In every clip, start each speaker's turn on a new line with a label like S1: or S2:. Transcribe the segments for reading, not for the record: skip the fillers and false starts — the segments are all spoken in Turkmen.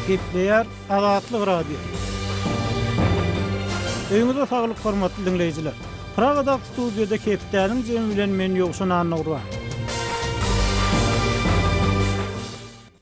S1: Gepleýär Azatlyk radio. Öňüňizde saglyk hormatly dinleýijiler. Pragada studiýada Keptäniň jemi bilen men ýogşan anagura.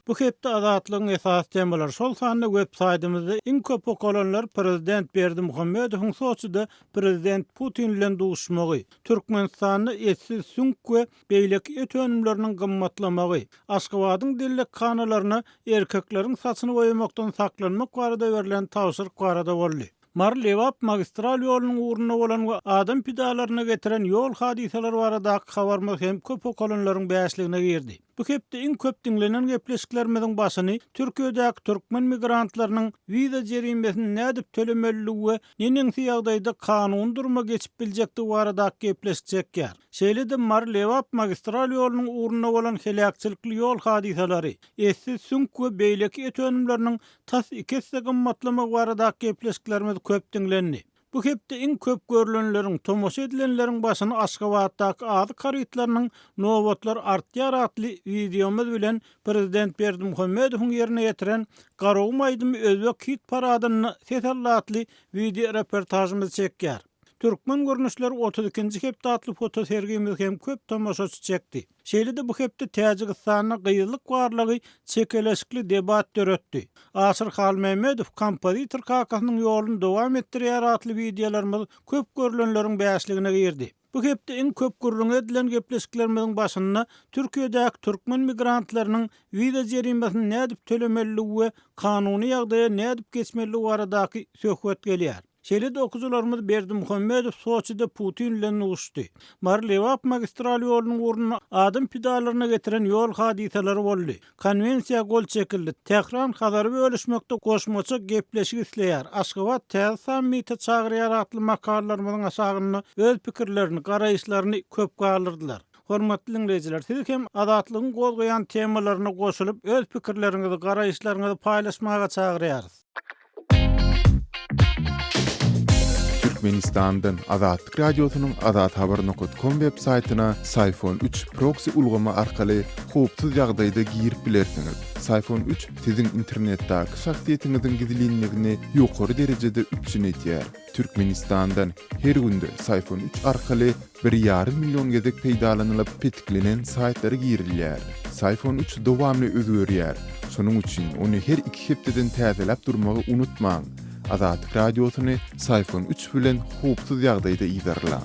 S1: Bu hepde azatlygyň esas temaları şol sanly websaytymyzda iň köp okulanlar Prezident Berdimuhammedowyň soçuda Prezident Putin bilen duşmagy, Türkmenistany etsiz süňk we beýleki etönümleriniň gymmatlamagy, Aşgabatyň dillik kanalaryna erkekleriň saçyny boýamakdan saklanmak barada berilen tawşyryk barada boldy. Marlewap magistral ýolunyň uğruna bolan we adam pidalaryna getiren ýol hadiseleri barada habar hem köp okulanlaryň bäşligine girdi. Bu hepde iň köp dinlenen gepleşiklerimiziň başyny Türkiýedäki türkmen migrantlarynyň wiza jerimesini nädip tölemeliligi we neningsi ýagdaýda kanun durma geçip biljekdi baradaky gepleşik çekýär. Şeýle-de Marlewap magistral ýolunyň uğruna bolan helakçylykly ýol hadiseleri, etsiz süňk we beýleki etönümleriniň tas ikisi gymmatlamak baradaky gepleşiklerimiz köp dinlendi. Bu hepde iň köp görülenleriň, tomoşa edilenleriň başyny Aşgabatdaky ady karytlarynyň nowatlar artýar atly videomuz bilen Prezident Berdimuhammedowyň ýerine ýetiren Garaw maýdymy özbek hit paradyny sesallatly video reportajymyz çekýär. Türkmen görnüşleri 32-nji hepde atly foto sergimiz hem köp tomoşaçy çekdi. Şeýle-de bu hepde Täjikistanyň gyýylyk barlygy çekeleşikli debat döretdi. Asyr Halmehmedow kompozitor kakasynyň ýolunu dowam etdirýär atly videolarymyz köp görülenleriň bäşligine girdi. Bu hepde iň köp görülen edilen gepleşiklerimiziň başyna Türkiýedäki türkmen migrantlarynyň wiza jerimesini nädip tölemeliligi we kanuny ýagdaýa nädip geçmeliligi baradaky söhbet gelýär. Şeýle-de okuwçylarymyz Berdimuhammedow Soçyda Putin bilen uguşdy. Marlewap magistral ýolunyň uğruna adam pidalaryna getiren ýol hadiseleri boldy. Konwensiýa gol çekildi. Tehran habary bölüşmekde goşmaça gepleşik isleýär. Aşgabat täze sammite çagyrýar atly makallarymyzyň aşagyny öz pikirlerini, garaýşlaryny köp galdyrdylar. Hormatly dinleýijiler, siz hem azatlygyň gozgaýan temalaryna goşulyp öz pikirleriňizi, garaýşlaryňyzy paýlaşmaga çagyrýarys.
S2: Türkmenistan'dan Azatlyk Radiosynyň azathabar.com websaýtyna Sayfon 3 proxy ulgama arkaly howpsuz ýagdaýda girip bilersiňiz. Sayfon 3 siziň internetdäki şahsiýetiňiziň gizlinligini ýokary derejede üçin etýär. Türkmenistan'dan her günde Sayfon 3 arkaly 1,5 million gezek peýdalanylyp petiklenen saýtlary girilýär. Sayfon 3 dowamly özgörýär. Şonuň üçin ony her 2 hepdeden täzelep durmagy unutmaň. Azatlyk Radiosyny Sayfon 3 bilen howpsuz ýagdaýda ýyzarla.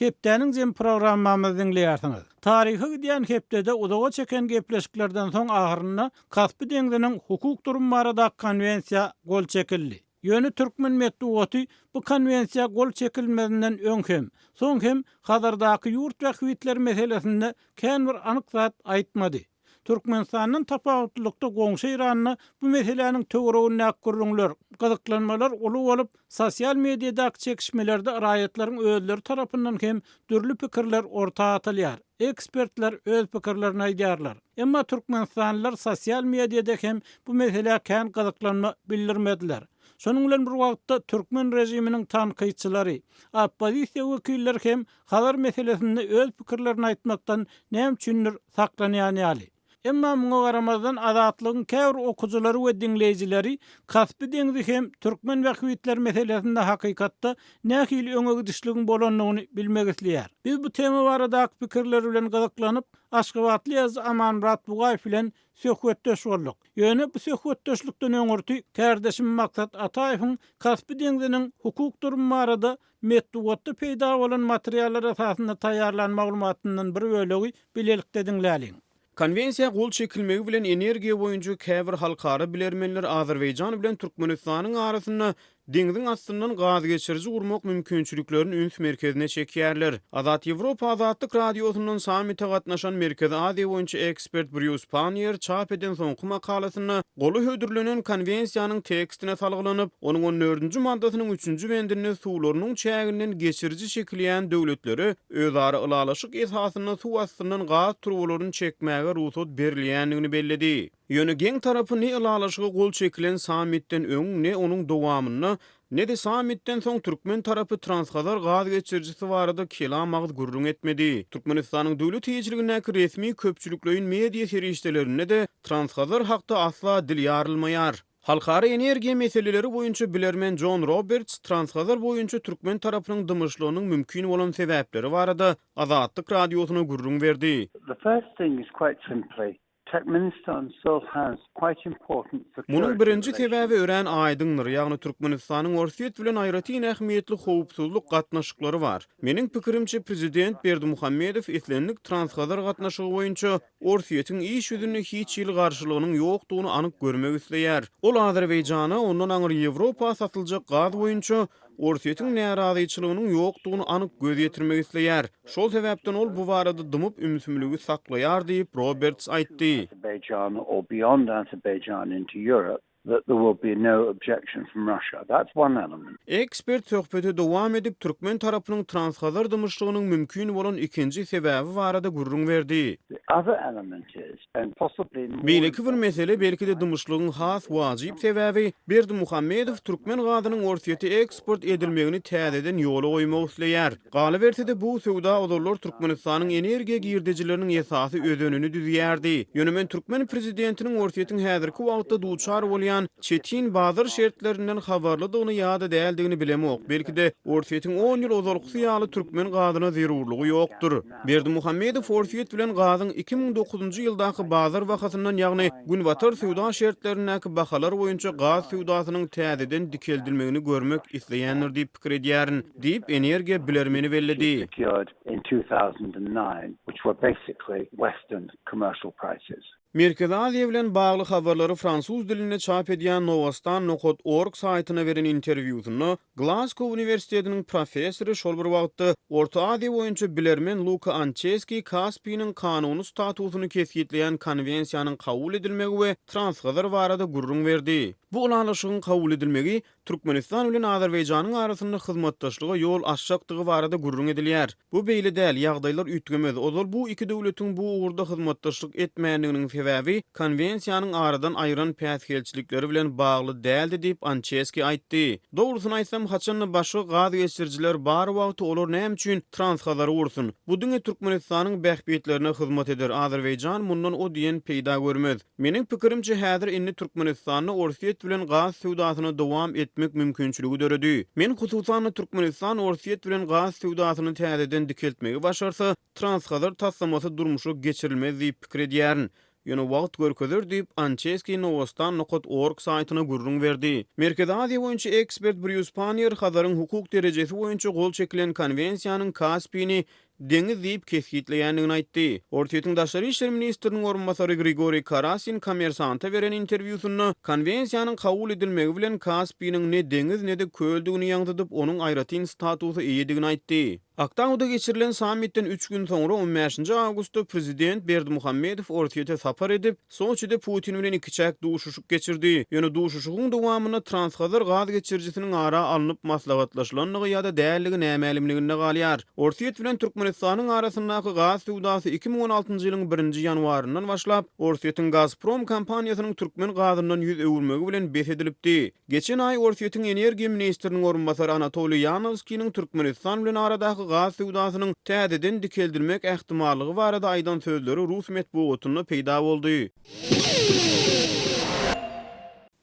S1: Hepdeniň jem programmamyzy dinleýärsiňiz. Taryhy gidýän hepdede uzaga çeken gepleşiklerden soň ahyryna Kaspy deňziniň hukuk durumy barada konwensiýa gol çekildi. Ýöne türkmen medeniýeti bu konwensiýa gol çekilmesinden öňhem, soňhem hazırdaky ýurt we hüwitler meselesinde kän bir anyk zat aýtmady. Türkmenistanyň tapawutlykda goňşy Iranyny bu meseleniň töweregine näkgürlüňler, gyzyklanmalar uly bolup, sosial mediýadaky çekişmelerde raýatlaryň özleri tarapyndan hem dürli pikirler ortaga atylýar. Ekspertler öz pikirlerini aýdýarlar. Emma türkmenistanlylar sosial mediýada hem bu mesele kän gyzyklanma bildirmediler. Şonuň bilen bir wagtda türkmen rejiminiň tanqyçylary, oppozisiýa wekilleri hem habar meselesinde öz pikirlerini aýtmakdan näme üçindir saklanýany. Emma muňa garamazdan azatlygyň käbir okuwçylary we dinleýijileri Kaspy deňzi hem türkmen we hüwitler meselesinde hakykatda nähili öňe gidişligiň bolanyny bilmek isleýär. Biz bu tema baradaky pikirler bilen gyzyklanyp, Aşgabatly ýazgy Amanmurat Bugaýew bilen söhbetdeş boldyk. Ýöne bu söhbetdeşlikden öňürti kärdeşim Maksat Ataýewiň Kaspy deňziniň hukuk durumy barada medeniýetde peýda bolan materiallar esasynda taýýarlan maglumatyndan bir bölegi bilelikde dinläliň.
S3: Konwensiýa gol çekilmegi bilen energiýa boýunça käbir halkara bilermenler Azerbaýjan bilen Türkmenistanyň arasynda deňziň astyndan gaz geçiriji urmak mümkinçiliklerini üns merkezine çekýärler. Azat Ýewropa Azatlyk Radiosynyň samite gatnaşan Merkezi Aziýa boýunça ekspert Bruce Panier çap eden soňky makalasyny goly hödürlenen konwensiýanyň tekstine salgylanyp, onuň 14-nji maddasynyň 3-nji bendinde suwlarynyň çäginden geçiriji çekilýän döwletleri özara ılalaşyk esasyna suw astyndan gaz turwalaryny çekmäge ruhsat berilýändigini belledi. Ýöne geň tarapy ne ılalaşyga gol çekilen samitden öň ne onuň dowamyny Nede samitten soň Türkmen tarapy Transkazar gaz geçirjisi barada kelam agdy gurrun etmedi. Türkmenistanyň döwlet hiçligindäki resmi köpçüliklerin media serişdelerinde de Transkazar hakda asla dil ýarylmaýar. Halkara energiýa meseleleri boýunça bilermen John Roberts Transkazar boýunça Türkmen tarapynyň dymyşlygynyň mümkin bolan sebäpleri barada Azatlyk radiosyna gurrun berdi.
S4: The first thing is quite simply Turkmenistan still has quite important security.
S3: Munun birinji
S4: relations.
S3: sebäbi ören aýdyndyr. Ýagny Türkmenistanyň Orsiýet bilen aýraty ähmiýetli howpsuzlyk gatnaşyklary bar. Meniň pikirimçe prezident Berdimuhammedow islenlik Transkazar gatnaşygy boýunça Orsiýetiň iş ýüzünde hiç ýyl garşylygynyň ýokdugyny anyk görmek isleýär. Ol Azerbaýjana ondan aňyr Ýewropa satyljak gaz boýunça Orsiýetiň närazyçylygynyň ýokdugyny anyk göz ýetirmek isleýär. Şol sebäpden ol bu barada dymyp ümsümligi saklaýar diýip Roberts aýtdy.
S4: Azerbaijan or beyond Azerbaijan into Europe, that there will be no objection from Russia. That's one element.
S3: Ekspert söhbeti dowam edip Türkmen tarapynyň Transkazar dymyşlygynyň mümkin bolan ikinji sebäbi barada gurrun berdi.
S4: The other element is, and possibly more
S3: Beýleki bir mesele belki de dymyşlygyň has wajyp sebäbi Berdimuhammedow Türkmen gazynyň Orsiýete eksport edilmegini täzeden ýola goýmak isleýär. Galy berse bu sowda odurlar Türkmenistanyň energiýa girdijileriniň esasy özününi düzýärdi. Ýönemen Türkmen prezidentiniň Orsiýetiň häzirki wagtda duçar bolýan çetin bazar şertlerinden habarlydygyny ýa-da däldigini bilemok. Belki de Orsiýetiň 10 ýyl ozalykly ýaly Türkmen gazyna zerurlugy ýokdur. Berdimuhammedow Orsiýet bilen gazyň 2009-njy ýyldaky bazar wagtyndan ýagny günwatar sowda şertlerindäki bahalar boýunça gaz sowdasynyň täzeden dikeldilmegini görmek isleýändir diýip pikir edýärin, diýip energiýa bilermeni belledi.
S4: secured in 2009, which were basically Western commercial prices.
S3: Merkezi Aziýa bilen bagly habarlary fransuz dilinde çap edýän Novostan.org saýtyna beren interwýusyny Glasgow Universitetiniň professory şol bir wagtda Orta Aziýa boýunça bilermen Luka Ancheski Kaspiynyň kanuny statusyny kesgitleýän konwensiýanyň kabul edilmegi we Transkazar barada gurrun berdi. Bu ulanlaşygyň kabul edilmegi Türkmenistan bilen Azerbaýjanyň arasynda hyzmatdaşlyga ýol açjakdygy barada gurrun edilýär. Bu beýle däl ýagdaýlar üýtgemez. Ozal bu iki döwletiň bu ugurda hyzmatdaşlyk etmäändiginiň sebäbi konwensiýanyň aradan aýyran päsgelçilikleri bilen bagly däldi diýip Ancheski aýtdy. Dogrusyny aýtsam haçan başga gaz geçirjiler bar wagty olar näme üçin Transkazary ursun. Bu diňe Türkmenistanyň bähbetlerine hyzmat eder. Azerbaýjan mundan o diýen peýda görmez. Meniň pikirimçe häzir inni Türkmenistanyň Orsiýet bilen gaz sowdasyny dowam etmek mümkinçiligi döredi. Men hususan Türkmenistan Orsiýet bilen gaz sowdasyny täzeden dikeltmegi başarsa Transkazar taslamasy durmuşa geçirilmez diýip pikir edýärin. Ýöne wagt görkezler diýip Ancheski Novostan.org saýtyna gurrun berdi. Merkezi Aziýa boýunça ekspert Bruce Panier Hazaryň hukuk derejesi boýunça gol çekilen konwensiýanyň Kaspiyni deňiz diýip kesgitleýändigini aýtdy. Orsiýetiň daşary işler ministriniň orunbasary Grigori Karasin Kommersanta beren interwýusyny konwensiýanyň kabul edilmegi bilen Kaspiynyň ne deňiz ne de köldigini ýaňdadyp onuň aýratyn statusy eýedigini aýtdy. Aktauda geçirilen samitten 3 gün sonra 15. Ağustosda prezident Berdimuhammedow Orsiýete sapar edip, Soçy'de Putin bilen iki çäk duşuşuk geçirdi. Ýöne duşuşugyň dowamyna Transkazar gaz geçirjisiniň ara alınıp maslahatlaşylanlygy ýa-da dälligi nämelimliginde galýar. Orsiýet bilen Türkmenistanyň arasyndaky gaz sowdasy 2016-njy ýylyň 1-nji ýanwaryndan başlap Orsiýetiň Gazprom kompaniýasynyň Türkmen gazyndan ýüz öwürmegi bilen besedilipdi. Geçen ay Orsiýetiň energiýa ministriniň orunbasary Anatoliy Yanovskiň Türkmenistan bilen aradaky gaz sowdasynyň täzeden dikeldirmek ähtimallygy barada aýdan sözleri Rus medeniýetinde peýda boldy.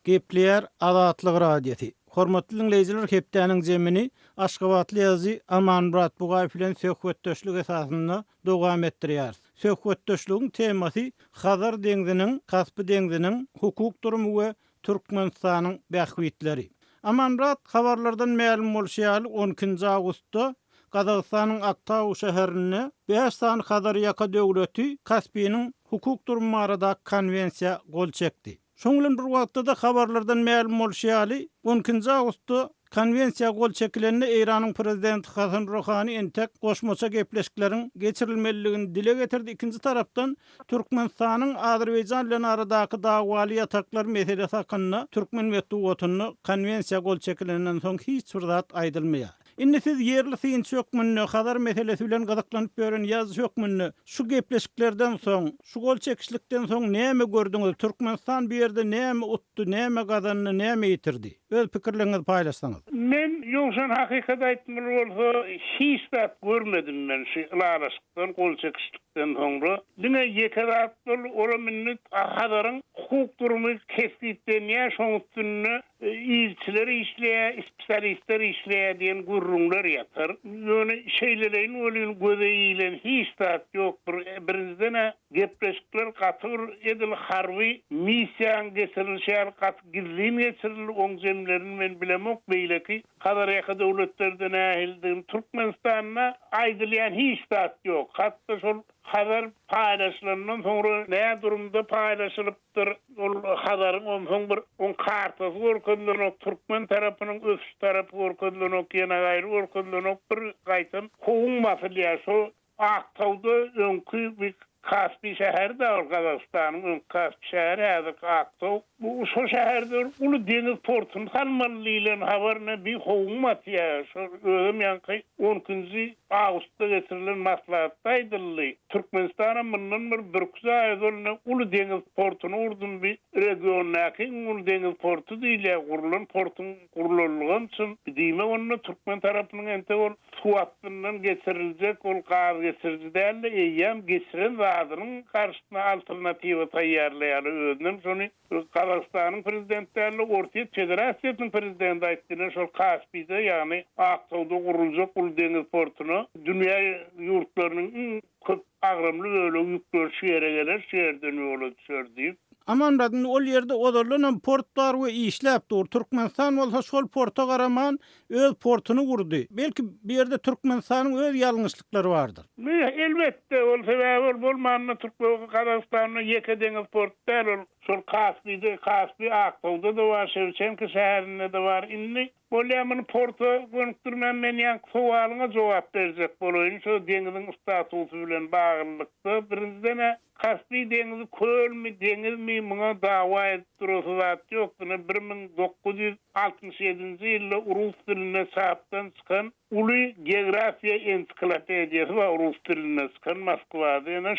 S1: Gepler Azatlyk radiosi. Hormatly dinleýijiler, hepdeniň jemini Aşgabatly ýazy Amanmurat Bugaýew bilen söhbetdeşlik esasynda dowam etdirýär. Söhbetdeşligiň temasy Hazar deňziniň, Kaspy deňziniň hukuk durumy we Türkmenistanyň bähwitleri. Amanmurat habarlardan ma'lum bolýar 12-nji awgustda Kazakstanyň Aktau şäherine 5 san Hazar ýaka döwleti Kaspiynyň hukuk durumy arada konwensiýa gol çekdi. Şoňlan bir wagtda habarlardan ma'lum bolýar 12-nji awgustda konwensiýa gol çekilenine Eýranyň prezidenti Hasan Rohany entek goşmaça gepleşikleriň geçirilmeligini dile getirdi. Ikinji tarapdan Türkmenistanyň Azerbaýjan bilen aradaky dagwaly ýataklar meselesi hakynda Türkmen medeniýetini konwensiýa gol çekilenden soň hiç bir zat aýdylmaýar. Indi siz yerli syn çökmünni, hadar meselesi bilen gazaklanyp beren ýaz çökmünni şu gepleşiklerden soň, şu gol çekişlikden soň näme gördüňiz? Türkmenistan bir ýerde näme utdy, näme gazandy, näme ýitirdi? Öz pikirleriňizi paýlaşsaňyz.
S5: Men ýoksan hakykat aýtmaly bolsa hiç zat görmedim men şu ýalaşykdan, gol çekişlikden soňra. Diňe ýekeratlar ora minnet hadaryň hukuk durumy kesitden ýa şoň üstünde ilçileri işleýär, spesialistler işleýär diýen gurrunlar ýatar. Ýöne şeýlerin ölüň gözeýilen hiç zat ýokdur. Birinciden gepleşikler gatyr edil harby missiýan geçirilýär, gat gizli geçirilýär oň zemlerini men bilemok beýleki kadar ýaka döwletlerden ähildim. Türkmenistanyna aýdylýan hiç zat ýok. Hatda şol haber paylaşılandan sonra ne durumda paylaşılıptır ol haberin ondan bir on kartası orkunluğu Türkmen tarafının öz tarafı orkunluğu yana gayrı orkunluğu bir gaytın kovun mafilyası so Aktavda önkü bir Kaspi şäherde Kazakistan'ın ön Kaspi şäheri häzir Aktaw. Bu şu şäherde ulu deniz portun halmallylygyny habarına bir howun matýar. Şu özüm ýanky 10-njy awgustda getirilen maslahatda aýdyldy. Türkmenistana mundan bir bürküze aýdylyny ulu deniz portuny urdun bir regionaky ulu deniz portu diýilýär. Gurulan portun gurululgyny üçin diýme onu Türkmen tarapynyň ente ol suwatyndan geçiriljek ol gaz geçirjidäl eýýän geçiren adının karşısına alternativa tayyarlayalı özünüm. Şonu Kazakistan'ın prezidentlerle ortaya federasiyanın prezidenti aýtdylar şol Kaspi'de yani Aktawda gurulacak ulu deniz portunu dünya yurtlarının köp agrymly öyle ýükler şeýere geler, şeýerden ýola düşer diýip.
S1: Aman radın ol ýerde odurlanan portlar we işläp dur. Türkmenistan bolsa şol porta garaman öz portuny gurdy. Belki bir ýerde Türkmenistanyň öz ýalňyşlyklary bardyr.
S5: Elbette ol sebäbi bolmanyny Türkmen Kazakstanyň ýeke deňiz portlar şol Kaspi Aktawda da var, Şevçenko şäherinde de var. Indi bolýamyny porta gönükdirmän men ýa suwalyňa jogap berjek bolaýyn. Şu deňiziň statusy bilen baglykda birinciden Kaspi deňizi köl mi, deňiz mi muňa dawa etdirýär ýokdyr. 1967-nji ýylda Rus diline çapdan çykan uly geografiýa ensiklopediýasy we Rus diline çykan Moskwada. Ýa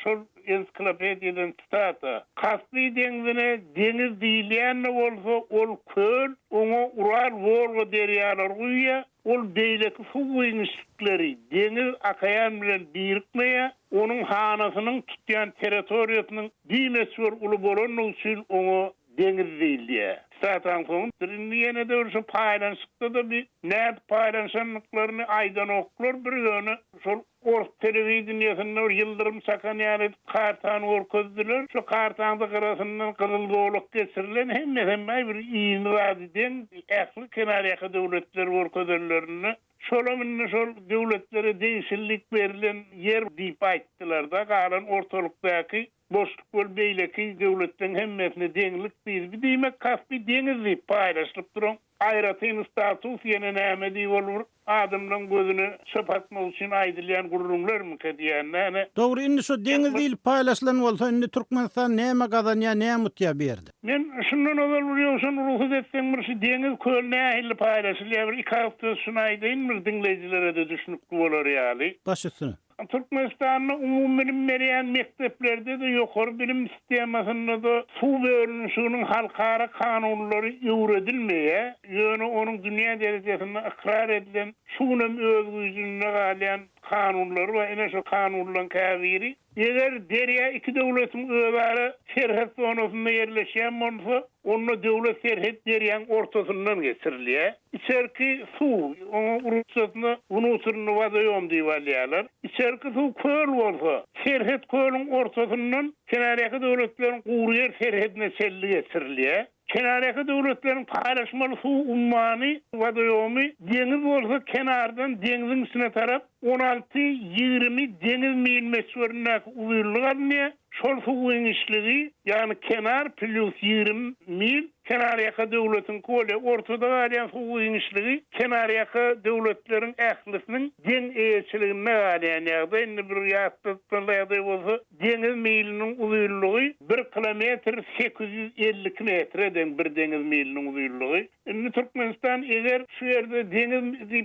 S5: şol ensiklopediýadan tutata. Kaspi deňizine deňiz diýilýän bolsa ol köl, oňa Ural Volga derýalary uýa, ol beýleki suw ýeňişlikleri deňiz akayan bilen birikmeýär. Onun hanasynyň tutýan territoriýasynyň diýmesi uly bolan üçin oňa deňiz diýilýär. Satan soň ýene de şu paýlanşykda da bir näp paýlanşanlyklaryny aýdan oklar bir ýöne şol Ors telewizionyasynda ýyldyrym çakan ýaly kartany orkuzdylar. Şu kartanyň garasyndan gyzyl dowluk geçirilen hemme bir iýin radiden ähli kenaryaky döwletler orkuzdylaryny şolamyny şol döwletlere değişiklik berilen yer diýip aýtdylar da galan ortalykdaky boşluk bol beýleki döwletden hemmesine deňlik bir diýmek Kaspi deňizi paýlaşyp duran aýratyn status ýene näme diýip bolur adamlaryň gözüne şöpatmak üçin aýdylýan gurrunlar mı diýen.
S1: Dogry indi şu deňiz diýil paýlaşylan bolsa indi Türkmenistan näme gazanýar, näme mutýa berdi? Men
S5: şundan ol ýoksa ruhsat etseň bir deňiz kölne ähli paýlaşylýar. Iki hafta şunu aýdyn bir dinleýijilere de düşünüp bolar ýaly.
S1: Baş üstüne.
S5: Türkmenistan'ın umumi bilim veren mekteplerde de ýokary bilim sistemasynda da suw bölünüşiniň halkara kanunlary ýöredilmeýär. Ýöne onuň dünýä derejesinde ikrar edilen suwun öz güýjüne galýan kanunlary we ene şu kanunlaryň käbiri eger derýä iki döwletiň özara serhat zonasynda ýerleşýän bolsa, onu döwlet serhat derýäň ortasyndan geçirilýär. İçerki suw, onu ruhsatyny unuturny wadaýom diýýärler. İçerki suw köl bolsa, serhat köliň ortasyndan kenaryaky döwletleriň gurýer serhatine selli geçirilýär. Kenaryaky döwletleriň paýlaşmaly suw ummany wadaýomy deňiz bolsa kenardan deňiziň üstüne tarap 16-20 deňiz mil metrlerine uýurlyk alınýar. Şol suw ýeňişligi ýani kenar plus 20 mil Kenariyaka devletin kole ortada galen suw inişligi kenariyaka devletlerin ählisinin den eýetçiligine galen ýagdaý indi bir ýatdyklaýdy bolsa deniz meýliniň uzunlygy 1 kilometr 850 metreden bir deniz meýliniň uzunlygy. Indi Türkmenistan eger şu ýerde deniz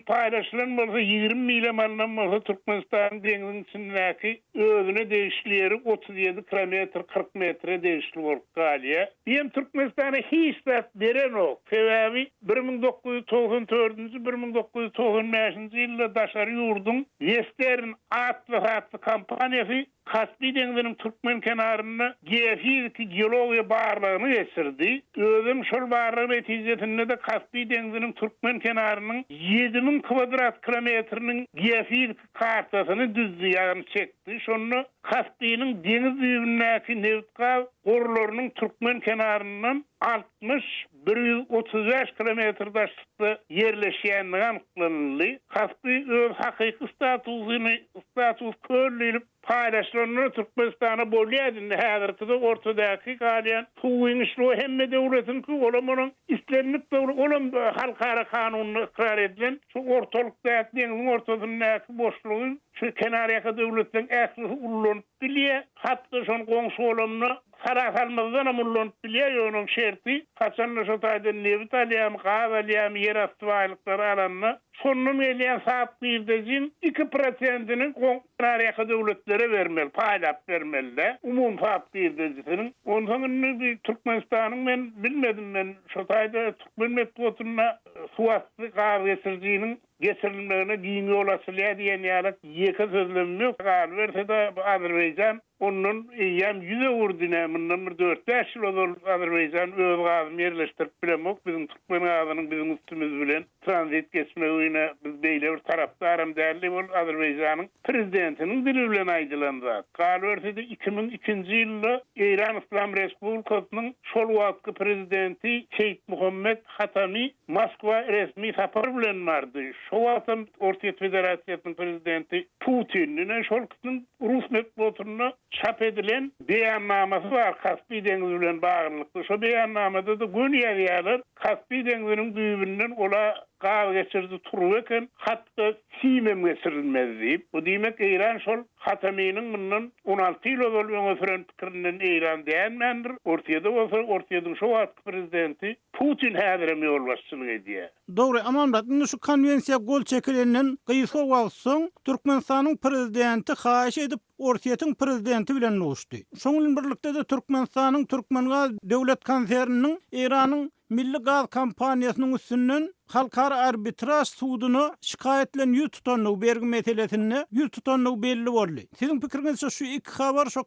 S5: paýlaşylan bolsa 20 mile mandan bolsa Türkmenistan deniziň içindäki özüne değişleri 37 kilometr 40 metre değişli bolup galýa. Hem Türkmenistana hiç beren ok. Sebebi 1994-nji 1995-nji ýylda daşary ýurdun Western atlı kampaniýasy Kaspy dengiziniň Türkmen kenaryna geologiýa barlygyny geçirdi. Özüm şol barlygy netijesinde de Kaspy dengiziniň Türkmen kenarynyň 7000 kvadrat kilometriniň geofizik kartasyny düzdü, ýagny çekdi. Şonu Kaspynyň deniz ýüzündäki neft gorlarynyň Türkmen kenaryndan 60-135 kilometr daşlykda yerleşýänligi anyklandy. Kaspy öz hakyky status köllülip paylaşılanlar Türkmenistan'a bolýar. Häzirki ortadaky galýan suw inişli hemme döwletin ki olamanyň islenip olam halkara kanunyna ikrar edilen şu ortalykdaky deniziň ortasyndaky boşlugy şu kenariyaka döwletiň ähli ullanyp bilýär. Hatda şoň goňşy olamna Sarasalmazdan amurlanıp bilýär onun şerti. Kaçanla şu taýda neft alýam, gaz alýam, yer asty baýlykları alanna sonun elýän saat 1-de 2%-inin kenariyaka döwletlere vermeli, paýlap vermeli. Umum saat 1-de ondan Türkmenistanyň men bilmedim men şu taýda Türkmen metoduna suwatly gaz geçirjiginiň geçirilmegine giňi olasylýar diýen ýaly ýeke sözlemem ýok. Gaz berse de Azerbaýjan onun ýam ýüze urdine mundan bir 4-5 ýyl ol Azerbaýjan öz gazyny ýerleşdirip bilemok. Bizim Türkmen gazynyň bizim üstümüz bilen transit geçmegine biz beýle bir tarapdarym däli bol Azerbaýjanyň prezidentiniň dili bilen aýdylandy. Gaz berse de 2002-nji ýylda Eýran Islam Respublikasynyň şol wagtky prezidenti Şeýt Muhammed Hatamy Moskwa resmi sapar bilen bardy. Şo wagtda Orta Federasiýasynyň prezidenti Putin şol kysyn Rus metoduna çap edilen beýannamasy bar Kaspy dengizi bilen baglykly. Şo beýannamada da gün ýerler Kaspy dengiziniň düýbünden ola gaz geçirdi turup eken hatda simem geçirilmezdi. Bu diýmek Eýran şol Hatamynyň bundan 16 ýyl bol öňe pikirinden Eýran diýenmendir. Ortaýda bolsa ortaýdyň şo wagtky prezidenti Putin häzirmi ýol başçylyk edýär.
S1: Dogry, amamrat, indi şu konvensiýa gol çekilenden gysga wagt soň Türkmenistanyň prezidenti haýyş edip Ortaýatyň prezidenti bilen uguşdy. Şoňun birlikde de Türkmenistanyň Türkmengaz döwlet konserniniň Eýranyň milli gaz kampaniýasynyň üstünden halkara arbitraj suduny şikaýetlen ýüz tutanlyk bergi meselesinde ýüz tutanlyk belli boldy. Siziň pikiriňizçe şu iki habar şu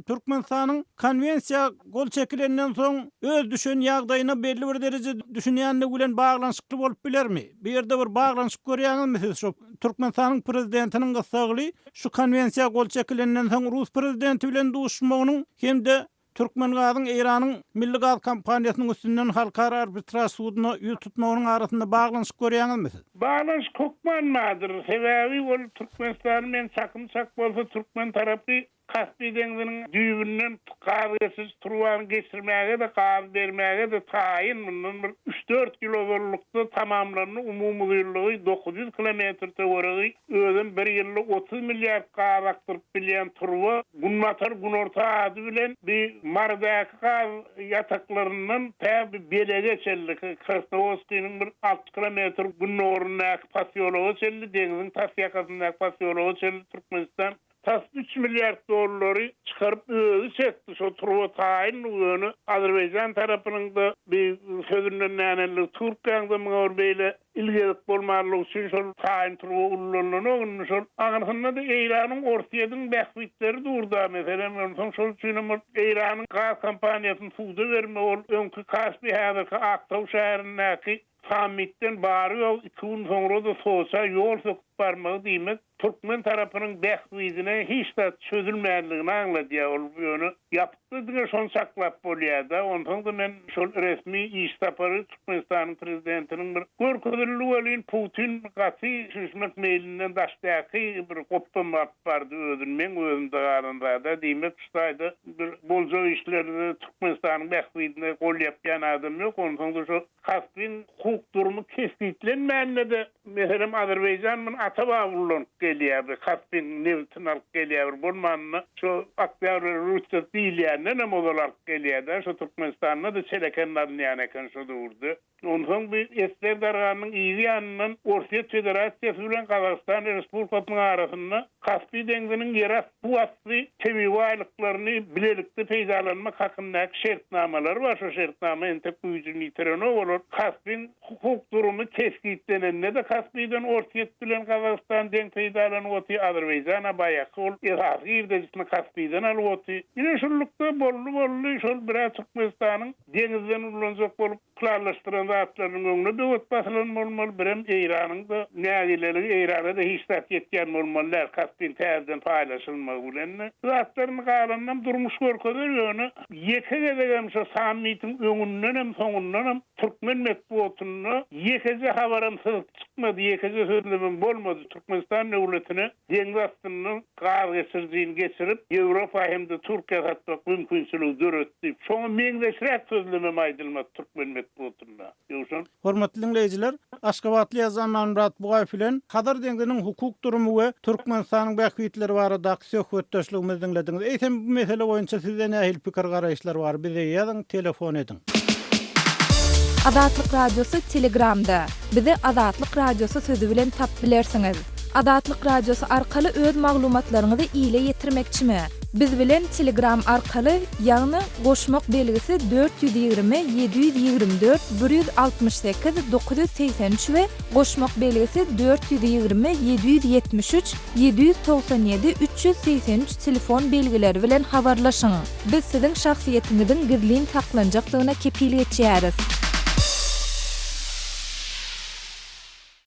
S1: Türkmenistanyň konvensiýa gol çekilenden soň öz düşen ýagdaýyna belli bir derece düşünýänligi bilen baglanyşykly bolup bilermi? Bir ýerde bir baglanyşyk görýäňizmi siz şu Türkmenistanyň prezidentiniň gysgaly şu konvensiýa gol çekilenden soň Rus prezidenti bilen duşmagynyň hem-de Türkmengazyň Eýranyň milli gaz kampaniýasynyň üstünden halkara arbitraj suduny ýüz tutmagynyň arasynda baglanyşyk görýäňizmi?
S5: Baglanyşyk kokmanmadyr. Sebebi bol Türkmenistan men çakymçak bolsa Türkmen tarapy Kaspy dengiziniň düýbünden gaz geçirip turwan geçirmäge de gaz bermäge de taýyn mundan 3-4 kilowattlykda tamamlanyp umumy ýyllygy 900 kilometr töweregi özüm bir ýylda 30 milliard gaz aktyryp bilýän turwa gunmatar gunorta ady bilen bir mardaky gaz ýataklaryndan täbi belege çellik Krasnoyarskýnyň bir 6 kilometr gunorundaky pasyology çelli dengiziň tasýakasyndaky pasyology çelli Türkmenistan tas 3 milyard dollary çıkarıp özü çekdi. Şo turwa taýyn öňü Azerbaýjan tarapynyň da bir sözünden nänelik Türkiýanyň mor beýle ilgilik bolmalygy üçin şol taýyn turwa ullanyny şol aňyrsynda da Eýranyň ortaýadyň bähwitleri durda. Meselem ondan şol üçin Eýranyň gaz kampaniýasyny suwda berme ol öňkü Kaspy häzirki Aktaw şäherindäki Samitten bary ýol 2 gün soňra da soça ýol barmagy diýmek Türkmen tarapynyň bähwidine hiç de çözülmeýändigini anlady ol yapdy diňe şonu saklap bolýar-da. Ondan da men şol resmi iş tapary Türkmenistanyň prezidentiniň bir görkezli welin Putin gaty süýsmek meýlinden daşdaky bir gopdama bardy özünden özünde garanda diýmek istaýdy. Bir boljo işlerde Türkmenistanyň bähwidine gol ýapýan adam ýok. Ondan da şol Kaspin hukuk durumu kesitlenmände meselem Azerbaycan men Atabawulun gelýär. Kaspin nevtin alyp gelýär. Bolmanyny şu aktyar Rusya diýilýän näme bolar gelýär. Şu Türkmenistanyň da çelekenlerini ýa-ni şu durdy. Ondan bir Ester Darganyň iýi ýanynyň Orsiýa Federasiýasy bilen Gazakystan Respublikasynyň arasynda Kaspy deňiziniň ýerat buwasy tebiwalyklaryny bilelikde peýdalanmak hakyndaky şertnamalar bar. Şu şertnama ente güýjüni ýitiren bolar. Kaspyň hukuk durumu tespitlenende de Kaspy'den Orsiýa bilen Gazakystan deň peýdalanýar. Azerbaýjana baýaky ol ýa-da ýitme Kaspy'den alýar. Ýene şolukda bolly şol bir Türkmenistanyň deňizden ulanjak bolup planlaşdyran zatlaryň öňüne döwlet basylan bolmaly. Birem Eýranyň da nägileri Eýrana da hiç tat ýetýän bolmalylar. Kaspyň täzeden paýlaşylmagy bilen zatlaryň galandan durmuş görkezler ýöne ýekegedegem şu sammitin öňünden hem soňundan hem Türkmen metbuatyny ýekege habarymsyz çykmady, ýekege sözlemem bolmady. Türkmenistan döwletine deňiz astynyň gar geçirip Ýewropa hem de Türkiýe hatda mümkinçiligi döretdi. Şoňa meňdeşrek sözlemem aýdylmady Türkmen metbuatyna. Ýoksa
S1: Hormatly dinleýijiler, Aşgabatly ýazan Mamrat Bugaýew bilen Hadar deňiziniň hukuk durumy we Türkmenistanyň bähwitleri barada söhbetdeşligimizi dinlediňiz. Eýsem bu mesele boýunça sizden nähil pikir garaýşlar bar? Bize ýazyň, telefon ediň.
S6: Azatlyk radiosu Telegramda. Bizi Azatlyk radiosu sözü bilen tap bilersiňiz. Azatlyk radiosu arkaly öz maglumatlaryňyzy ýyla ýetirmekçimi? Biz bilen Telegram arkaly ýagny goşmak belgisi 420 724 168 983 we goşmak belgisi 420 773 797 383 telefon belgileri bilen habarlaşyň. Biz siziň şahsiýetiňiziň gizlin taklanjaklygyna kepilik etýäris.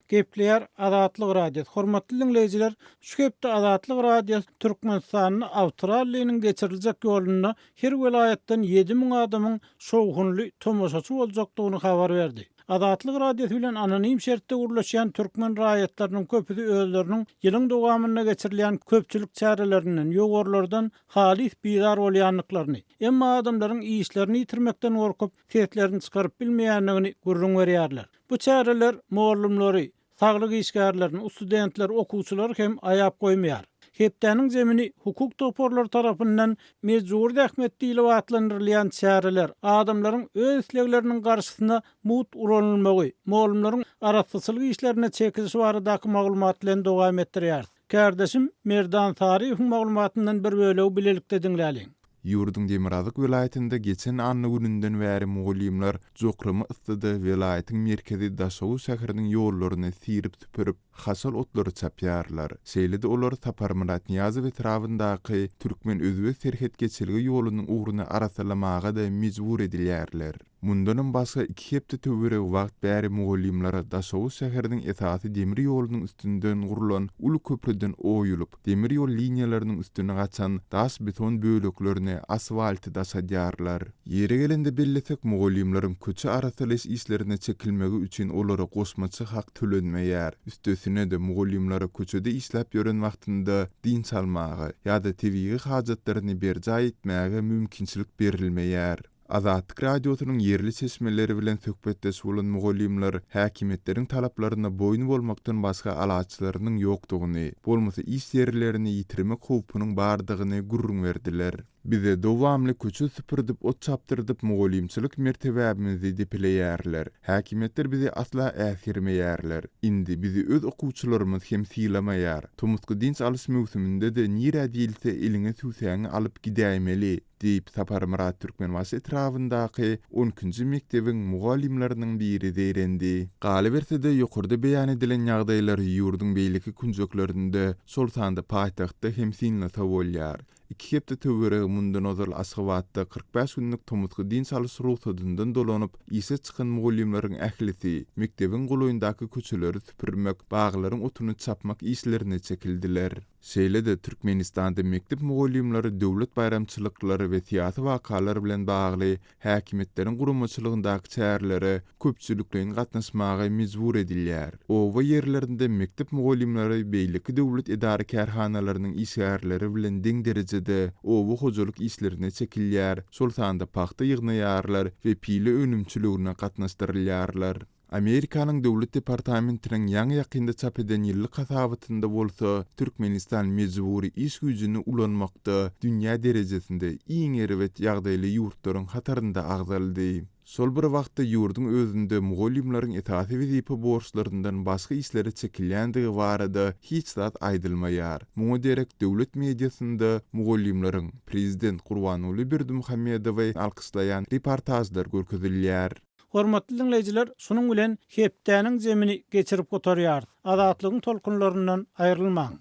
S1: Gepleýär Azatlyk radiosu. Hormatly dinleýijiler, şu hepde Azatlyk radiosu Türkmenistanyň Awstraliýanyň geçiriljek ýoluny her welaýatdan 7000 adamyň şowgunly tomoşaçy boljakdygyny habar berdi. Azatlyk radiosu bilen anonim şertde urlaşýan türkmen raýatlarynyň köpüsi özleriniň ýylyň dowamyna geçirilýän köpçülik çärelerinden ýogorlardan halis bizar bolýanlyklaryny, emma adamlaryň işlerini ýitirmekden gorkup seslerini çykaryp bilmeýänligini gurrun berýärler. Bu çäreler muallimleri, saglyk işgärlerini, studentler, okuwçylar hem aýap goýmaýar. Hepdeniň zemini hukuk toporlar tarapyndan mejbur dähmet diýilip atlandyrylýan çäreler adamlaryň öz islegleriniň garşysyna mut ulanylmagy, muallimleriň araççylyk işlerine çekilişi baradaky maglumat bilen dowam etdirýär. Kardeşim Merdan Tariýewiň maglumatyndan bir böleg bilelikde dinläliň.
S2: Ýurdun Demirazyk welaýatynda geçen anny gününden bäri mugallimler joklama ıstydy welaýatyň merkezi Daşow şäheriniň ýollaryny sirip tüpürüp hasal otlary çapýarlar. Şeýlede olar Taparmurat Niýazow etrafyndaky türkmen özüwe serhet geçiligi ýolunyň uğruny arasalamaga da mejbur edilýärler. Mundanın başga 2 hepde töwerek wagt bäri mugallimler Daşow şäheriniň esasy demir ýolunyň üstünden gurulan uly köprüden oýulyp, demir ýol liniýalarynyň üstüne gaçan daş beton böleklerini asfalty daşadýarlar. Ýere gelende bellesek mugallimleriň köçe arasalaş işlerine çekilmegi üçin olara goşmaçy hak tölenmeýär. Üstesine de mugallimler köçede işläp ýören wagtynda din salmagy ýa-da tebii hajatlaryny berja etmäge mümkinçilik berilmeýär. Azatlyk radiosynyň yerli seçmeleri bilen söhbetdeş bolan mugallimler häkimetleriň talaplaryna boýun bolmakdan başga alaçylarynyň ýokdugyny, bolmasa iş yerlerini ýitirmek howpunyň bardygyny gurrun berdiler. Bize dowamly köçü süpürdip ot çapdyrdyp mugallimçilik mertebämizi dipileýärler. Häkimetler bizi asla äsirmeýärler. Indi bizi öz okuwçylarymyz hem silamaýar. Tomusky dinç alys mewsüminde de nire diýilse eliňe süýsäňi alyp gidäýmeli diýip Taparmurat Türkmenbaşy etrafyndaky 12-nji mekdebiň mugallimlerining biri deýrendi. Galy bersede ýokurda beýan edilen ýagdaýlar ýurduň beýleki künjeklerinde şol sanda paýtagtda hem sinlata bolýar. 2 hepde töweregi mundan ozal Aşgabatda 45 günlük tomutky din salys ruhsatyndan dolanyp ise çykan mugallimlaryň ählisi mektebin goloýundaky köçeleri süpürmek, baglaryň otunu çapmak işlerine çekildiler. Şeýle-de Türkmenistanda mektep mugallimleri döwlet bayramçylyklary we tiýatry wakalary bilen bagly häkimetleriň guramaçylygyndaky çärlere köpçülikleň gatnaşmagy mejbur edilýär. Owa yerlerinde mektep mugallimleri beýleki döwlet edary kärhanalarynyň işgärleri bilen deň derejede owa hojalyk işlerine çekilýär. Şol sanda paxta ýygnaýarlar we pile önümçiligine gatnaşdyrylýarlar. Amerikanyň döwlet departamentiniň ýaňy ýakynda çap eden ýyllyk hasabatynda bolsa, Türkmenistan mejburi iş güjüni ulanmakda dünýä derejesinde iň erwet ýagdaýly ýurtlaryň hatarynda agzaldy. Sol bir wagtda ýurdun özünde mugallimlaryň etaty wezipe borçlaryndan başga işlere çekilýändigi barada hiç zat aýdylmaýar. Muňa derek döwlet mediasynda mugallimlaryň prezident Gurbanuly Berdimuhammedowy alkyslaýan reportajlar görkezilýär.
S1: Hormatly dinleyijiler, şunuň bilen hepdäniň jemini geçirip gotarýar. Azatlygyň tolkunlaryndan aýrylmaň.